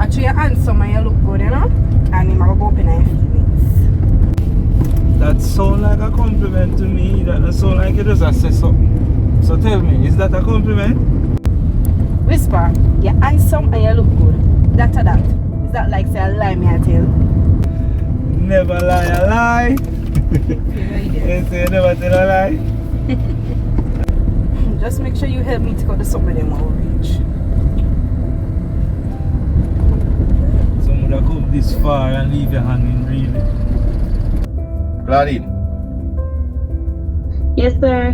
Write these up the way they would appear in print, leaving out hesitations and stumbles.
Actually, you're handsome and you look good, you know? And him will go open your feelings. That sound like a compliment to me. That doesn't sound like you just say something. So tell me, is that a compliment? Whisper, you're handsome and you look good. That or that. Is that like say a lie me I tell? Never lie a lie. You say you never tell a lie. Just make sure you help me to go to some of them outreach. Someone that come this far and leave your hanging really. Claudine. Yes, sir.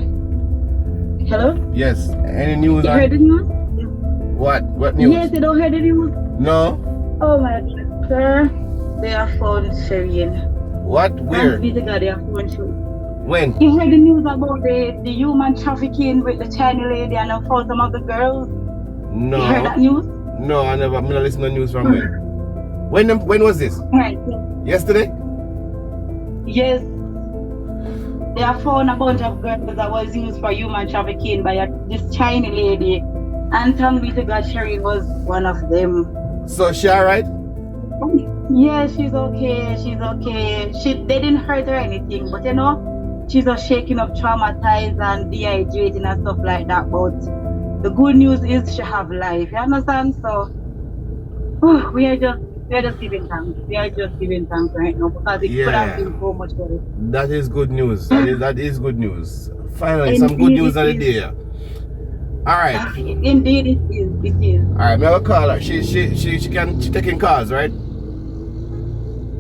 Hello? Yes. Any news You on heard the news? what news? Yes, you don't heard the news? No. Oh my God, sir. They have found Shireen. What? Where? Thanks be to God, they have found Shireen. When? You heard the news about the human trafficking with the Chinese lady and they found some of the girls? No. You heard that news? No, I never. I'm not listening to news from when. When was this? Right. Yesterday? Yes. They have found a bunch of girls that was used for human trafficking by this Chinese lady. And thanks be to God, Shireen was one of them. So she alright? Yeah, she's okay. She's okay. They didn't hurt her or anything, but you know, she's just shaking up, traumatized and dehydrating and stuff like that. But the good news is she have life. You understand? So we are just giving thanks. We are just giving thanks right now because it could have been so much better. That is good news. That is good news. Finally, some good news of the day. Alright. Indeed it is. It is. Alright, may I call her. She taking calls, right?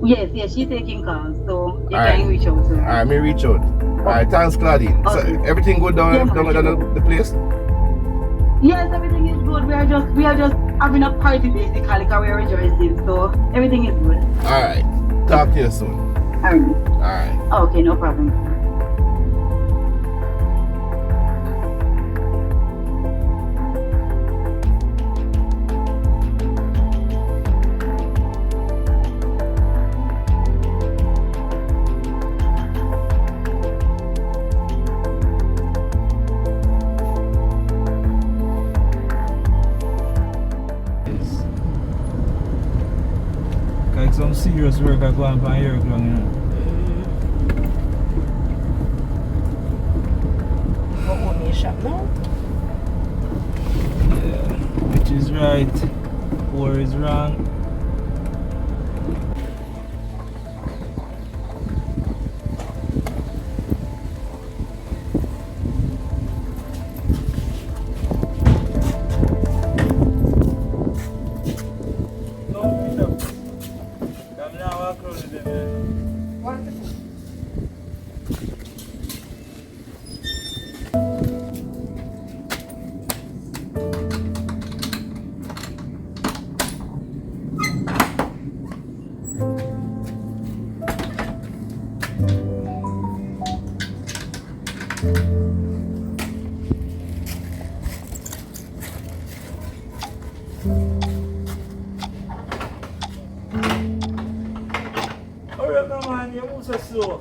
Yes, she's taking calls, so you can reach out to her. Alright, me reach out. Alright, thanks Claudine. So everything good down the place? Yes, everything is good. We are just having a party basically because we are rejoicing. So everything is good. Alright. Talk to you soon. Alright. Okay, no problem. Like some serious work I go on for a year long, you know. What want me shop now? Yeah, which is right, or is wrong. Hurry up, man, you move so slow.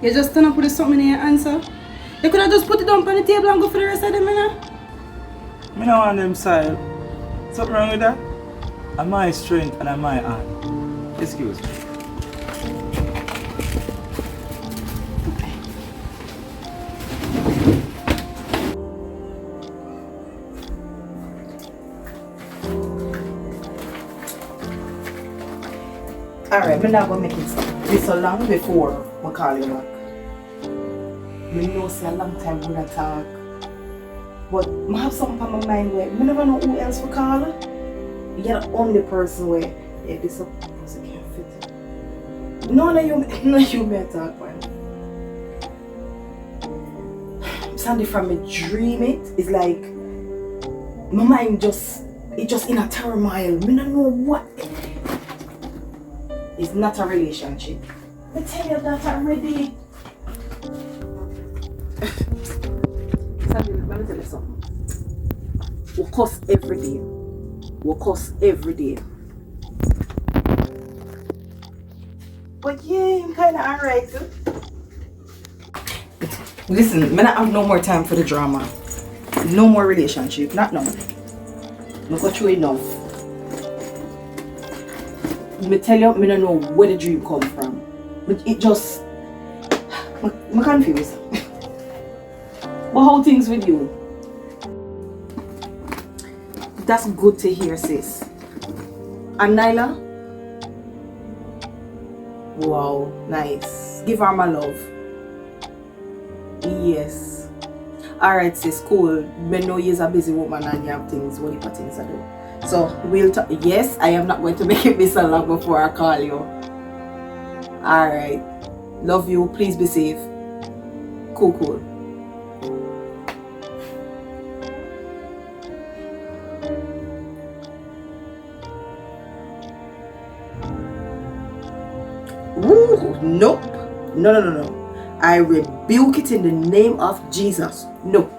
You just stand up with something in your answer. You could have just put it down on the table and go for the rest of them, you know? I don't want them style. Something wrong with that? I'm my strength and I'm my hand. Excuse me. Alright, I'm not going to make it this so long before I call you back. I know it's a long time we don't talk. But I have something on my mind where I never know who else to call. You're the only person where this person can't fit. None of you may talk, man. Sandy, from me dream it's like my mind just in a turmoil. I don't know what. It's not a relationship. I tell you that already. Sandy, let me tell you something. We cuss every day. We cuss every day. But yeah, I'm kind of alright. Listen, I don't have no more time for the drama. No more relationship. Not now. I got through enough. Me tell you, I don't know where the dream come from. But it just... I'm confused. But how things with you? That's good to hear, sis. And Nyla? Wow, nice. Give her my love. Yes. Alright, sis, cool. I know you're a busy woman and you have things, what you things to do. So, we'll talk. Yes, I am not going to make it be so long before I call you. Alright. Love you. Please be safe. Cool. Ooh, nope. No. I rebuke it in the name of Jesus. No.